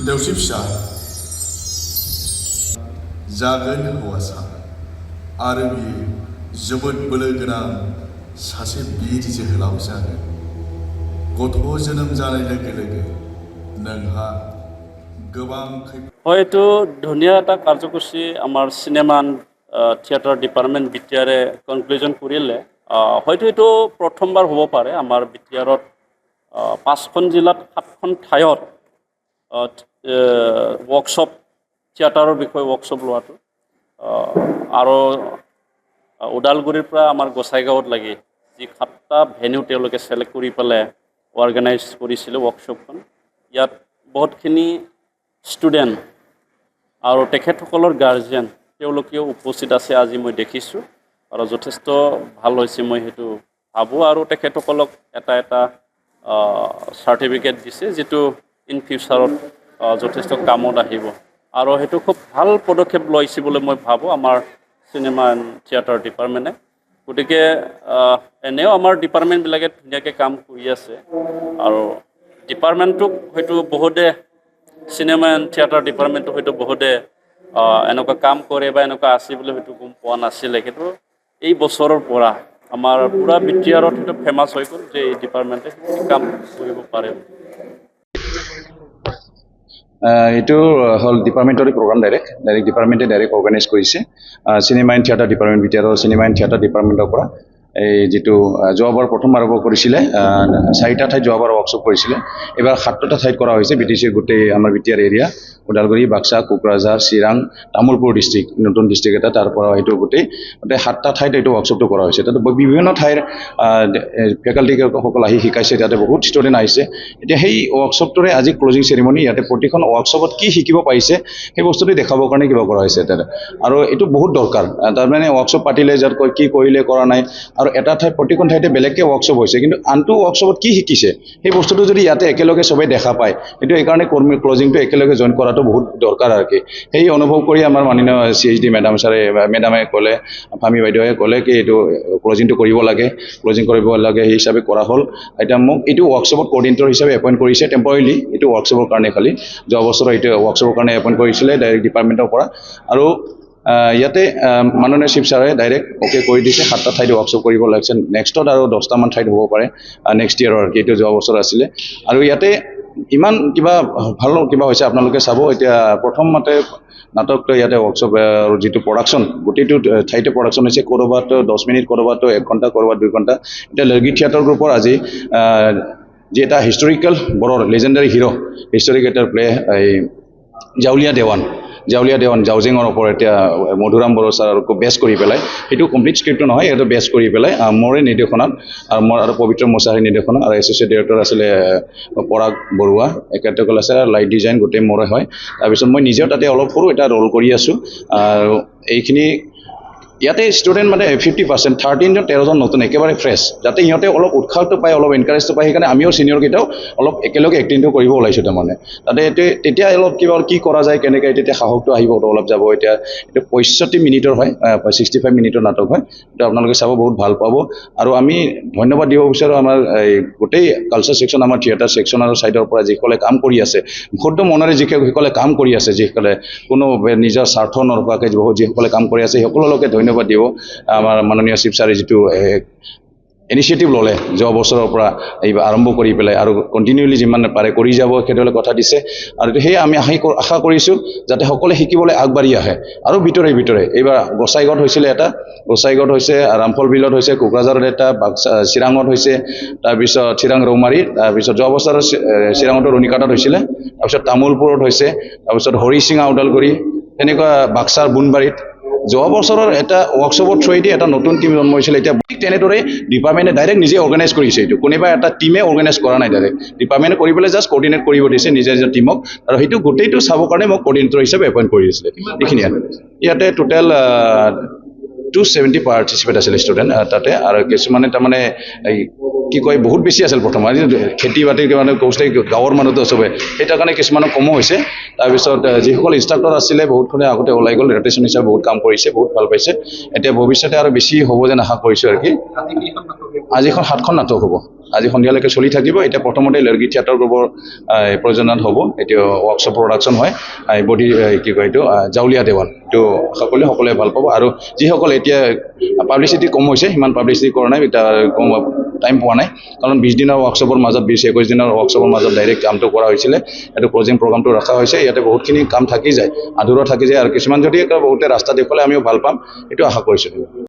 देवसि फिसा जागोन हौवासा आरो बियो जोबोद बोलो गोनां सासे बिर जोहोलाव जागोन। गथ' जोनोम जानाय लोगो लोगो नोंहा गोबां হয়তো ধুনীয়া এটা কাৰ্যসূচী আমাৰ চিনেমা থিয়েটাৰ ডিপাৰ্টমেণ্ট বিটিআৰে কনক্লুজন কৰিলে হয়তো এইটো প্ৰথমবাৰ হ'ব পাৰে আমাৰ বিটিআৰত 5খন জিলাত 7খন ঠাইত ৱৰ্কশ্বপ থিয়েটাৰৰ বিষয়ে ৱৰ্কশ্বপ লোৱাটো আৰু ওদালগুৰিৰ পৰা আমাৰ গোসাইগাঁৱত লাগি যি 7টা ভেনিউ তেওঁলোকে চিলেক্ট কৰি পেলাই অৰ্গেনাইজ কৰিছিলে ৱৰ্কশ্বপখন। ইয়াত বহুতখিনি ষ্টুডেণ্ট আৰু তেখেতসকলৰ গাৰ্জেন তেওঁলোকেও উপস্থিত আছে আজি মই দেখিছোঁ আৰু যথেষ্ট ভাল হৈছে মই সেইটো ভাবোঁ। আৰু তেখেতসকলক এটা চাৰ্টিফিকেট দিছে যিটো ইন ফিউচাৰত যথেষ্ট কামত আহিব আৰু সেইটো খুব ভাল পদক্ষেপ লৈছে বুলি মই ভাবোঁ আমাৰ চিনেমা এণ্ড থিয়েটাৰ ডিপাৰ্টমেণ্টে। গতিকে এনেও আমাৰ ডিপাৰ্টমেণ্টবিলাকে ধুনীয়াকৈ কাম কৰি আছে আৰু ডিপাৰ্টমেণ্টটোক হয়তো বহুতে চিনেমা এণ্ড থিয়েটাৰ ডিপাৰ্টমেণ্টটো হয়তো বহুতে এনেকুৱা কাম কৰে বা এনেকুৱা আছে বুলি হয়তো গম পোৱা নাছিলে, কিন্তু এই বছৰৰ পৰা আমাৰ পূৰা বিটিআৰত সেইটো ফেমাছ হৈ গ'ল যে এই ডিপাৰ্টমেণ্টে কাম কৰিব পাৰে। এইটো হ'ল ডিপাৰ্টমেণ্টৰ প্ৰগ্ৰাম ডাইৰেক্ট ডিপাৰ্টমেণ্টে ডাইৰেক্ট অৰ্গেনাইজ কৰিছে চিনেমা এণ্ড থিয়েটাৰ ডিপাৰ্টমেণ্ট বিটিআৰৰ চিনেমা এণ্ড থিয়েটাৰ ডিপাৰ্টমেণ্টৰ পৰা। এই যিটো যোৱাবাৰ প্ৰথম আৰম্ভ কৰিছিলে 4টা ঠাইত যোৱাবাৰ ৱৰ্কশ্বপ কৰিছিলে, এইবাৰ 7টা ঠাইত কৰা হৈছে বিটিচিৰ গোটেই আমাৰ BTR area Udalguri, Baksa, Kokrajhar, Chirang, Tamulpur district নতুন ডিষ্ট্ৰিক্ট এটা, তাৰ পৰা এইটো গোটেই 7টা ঠাইত এইটো ৱৰ্কশ্বপটো কৰা হৈছে। তাতে বিভিন্ন ঠাইৰ ফেকাল্টিসকল আহি শিকাইছে, তাতে বহুত ষ্টুডেণ্ট আহিছে। এতিয়া সেই ৱৰ্কশ্বপটোৰে আজি ক্লজিং চেৰিমনি, ইয়াতে প্ৰতিখন ৱৰ্কশ্বপত কি শিকিব পাৰিছে সেই বস্তুটো দেখাবৰ কাৰণে কিবা কৰা হৈছে তাতে। আৰু এইটো বহুত দৰকাৰ, তাৰমানে ৱৰ্কশ্বপ পাতিলে যাত কি কৰিলে কৰা নাই, আৰু এটা ঠাইত প্ৰতিখন ঠাইতে বেলেগকৈ ৱৰ্কশ্বপ হৈছে, কিন্তু আনটো ৱৰ্কশ্বপত কি শিকিছে সেই বস্তুটো যদি ইয়াতে একেলগে চবেই দেখা পায়, সেইটো এইকাৰণে ক্লজিংটো একেলগে জইন কৰাটো বহুত দৰকাৰ আৰু কি। সেই অনুভৱ কৰি আমাৰ মাননীয় CHD মেডামে ক'লে, ফামি বাইদেৱে ক'লে কি এইটো ক্লজিংটো কৰিব লাগে, ক্লজিং কৰিব লাগে, সেই হিচাপে কৰা হ'ল। এতিয়া মোক এইটো ৱৰ্কশ্বপত কৰ্ডিনেটৰ হিচাপে এপইণ্ট কৰিছে টেম্পৰেলি, এইটো ৱৰ্কশ্বপৰ কাৰণে খালি যোৱা বছৰ এইটো ৱৰ্কশ্বপৰ কাৰণে এপইণ্ট কৰিছিলে ডাইৰেক্ট ডিপাৰ্টমেণ্টৰ পৰা। আৰু ইয়াতে মাননীয় চিফ ছাৰে ডাইৰেক্ট অ'কে কৰি দিছে 7টা ঠাইত ৱৰ্কশ্বপ কৰিব লাগিছে নেক্সটত, আৰু 10টামান ঠাইত হ'ব পাৰে নেক্সট ইয়েৰৰ, এইটো যোৱা বছৰ আছিলে। আৰু ইয়াতে ইমান কিবা ভাল কিবা হৈছে আপোনালোকে চাব। এতিয়া প্ৰথমতে নাটকটো ইয়াতে ৱৰ্কশ্বপ যিটো প্ৰডাকশ্যন গোটেইটো ঠাইতে প্ৰডাকশ্যন হৈছে, ক'ৰবাত 10 মিনিট, ক'ৰবাত 1 ঘণ্টা, ক'ৰবাত 2 ঘণ্টা। এতিয়া লৰ্গী থিয়েটাৰ গ্ৰুপৰ আজি যি এটা হিষ্টৰিকেল বড়োৰ লেজেণ্ডাৰী হিৰ' হিষ্টৰিক এটা প্লে এই জাউলীয়া দেৱান জাউজেঙৰ ওপৰত এতিয়া মধুৰাম বড়ো ছাৰক বেছ কৰি পেলাই, সেইটো কমপ্লিট স্ক্ৰিপ্টটো নহয়, এইটো বেছ কৰি পেলাই মোৰে নিৰ্দেশনাত আৰু পবিত্ৰ মোছাহাৰীৰ নিৰ্দেশনাত, আৰু এছ'চিয়েট ডিৰেক্টৰ আছিলে পৰাগ বৰুৱা, একেটেকল আছে, লাইট ডিজাইন গোটেই মোৰে হয়। তাৰপিছত মই নিজেও তাতে অলপ সৰু এটা ৰ'ল কৰি আছোঁ। আৰু এইখিনি ইয়াতে ষ্টুডেণ্ট মানে 50%, 13জন নতুন একেবাৰে ফ্ৰেছ, যাতে সিহঁতে অলপ উৎসাহটো পায়, অলপ এনকাৰেজটো পায়। সেইকাৰণে আমিও ছিনিয়ৰকেইটাও অলপ একেলগে এক্টিংটো কৰিব ওলাইছোঁ তাৰমানে। তাতে তেতিয়া অলপ কিবা কি কৰা যায়, কেনেকৈ তেতিয়া সাহসটো আহিব, অলপ যাব। এতিয়া এইটো 65 মিনিটৰ হয়, 65 মিনিটৰ নাটক হয়, এইটো আপোনালোকে চাব, বহুত ভাল পাব। আৰু আমি ধন্যবাদ দিব বিচাৰোঁ আমাৰ এই গোটেই কালচাৰ ছেকশ্যন, আমাৰ থিয়েটাৰ ছেকশ্যনৰ ছাইডৰ পৰা যিসকলে কাম কৰি আছে, শুদ্ধ মনেৰে যিসকলে কাম কৰি আছে, যিসকলে কোনো নিজৰ স্বাৰ্থ নৰখাকৈ যিসকলে কাম কৰি আছে, সকলোকে ধন্যবাদ দিব। আমাৰ মাননীয় চিফ ছাৰে যিটো ইনিচিয়েটিভ ল'লে যোৱা বছৰৰ পৰা এইবাৰ আৰম্ভ কৰি পেলাই, আৰু কণ্টিনিউলি যিমান পাৰে কৰি যাব সেইটোলৈ কথা দিছে। আৰু সেয়ে আমি আশা কৰিছোঁ যাতে সকলোৱে শিকিবলৈ আগবাঢ়ি আহে। আৰু ভিতৰে এইবাৰ গোসাইগাঁৱত হৈছিলে এটা, গোসাইগাঁৱত হৈছে, ৰামফল বিলত হৈছে, কোকৰাঝাৰত এটা, চিৰাঙত হৈছে, তাৰপিছত চিৰাং ৰৌমাৰীত, তাৰপিছত যোৱা বছৰ চিৰাঙতো ৰুণিকাটাত হৈছিলে, তাৰপিছত তামোলপুৰত হৈছে, তাৰপিছত হৰিচিঙা ওদালগুৰি, তেনেকুৱা বাক্সাৰ বুনবাৰীত। যোৱা বছৰৰ এটা ৱৰ্কশ্বপৰ থ্ৰুৱেদি এটা নতুন টিম জন্ম হৈছিলে। এতিয়া তেনেদৰে ডিপাৰ্টমেণ্টে ডাইৰেক্ট নিজে অৰ্গেনাইজ কৰিছে, এইটো কোনোবা এটা টিমে অৰ্গেনাইজ কৰা নাই, ডাইৰেক্ট ডিপাৰ্টমেণ্টে কৰি পেলাই জাষ্ট কৰ্ডিনেট কৰিব দিছে নিজৰ টিমক। আৰু সেইটো গোটেইটো চাবৰ কাৰণে মোক কৰ্ডিনেটৰ হিচাপে এপইণ্ট কৰি দিছিলে। এইখিনিয়ে ইয়াতে টোটেল 270 পাৰ্টিচিপেট আছিলে ষ্টুডেণ্ট তাতে। আৰু কিছুমানে তাৰমানে এই কি কয় বহুত বেছি আছিল প্ৰথম, খেতি বাতিৰ মানে কৈছিলে গাঁৱৰ মানুহটো চবে, সেইটাৰ কাৰণে কিছুমানৰ কমো হৈছে। তাৰপিছত যিসকল ইনষ্ট্ৰাক্টৰ আছিলে বহুতখনে আগতে ওলাই গ'ল, ৰটেশ্যন হিচাপে বহুত কাম কৰিছে, বহুত ভাল পাইছে। এতিয়া ভৱিষ্যতে আৰু বেছি হ'ব যেন আশা কৰিছোঁ আৰু কি। আজিখন 7খন নাটক হ'ব। আজি সন্ধিয়ালৈকে চলি থাকিব। এতিয়া প্ৰথমতে লেৰগি থিয়েটাৰ গ্ৰুপৰ প্ৰয়োজনত হ'ব। এইটো ৱৰ্কশ্বপ প্ৰডাকশ্যন হয় বডি কি কয় এইটো জাউলীয়া দেৱাল। এইটো সকলোৱে ভাল পাব। আৰু যিসকল এতিয়া পাব্লিচিটি কম হৈছে, সিমান পাব্লিচিটি কৰা নাই, এতিয়া কম টাইম পোৱা নাই, কাৰণ 20 দিনৰ ৱৰ্কশ্বপৰ মাজত 20-21 দিনৰ ৱৰ্কশ্বপৰ মাজত ডাইৰেক্ট কামটো কৰা হৈছিলে। এইটো ক্লজিং প্ৰগ্ৰামটো ৰখা হৈছে। ইয়াতে বহুতখিনি কাম থাকি যায়, আধৰুৱা থাকি যায়, আৰু কিছুমান যদি বহুতে ৰাস্তা দেখুৱালে আমিও ভাল পাম, এইটো আশা কৰিছোঁ।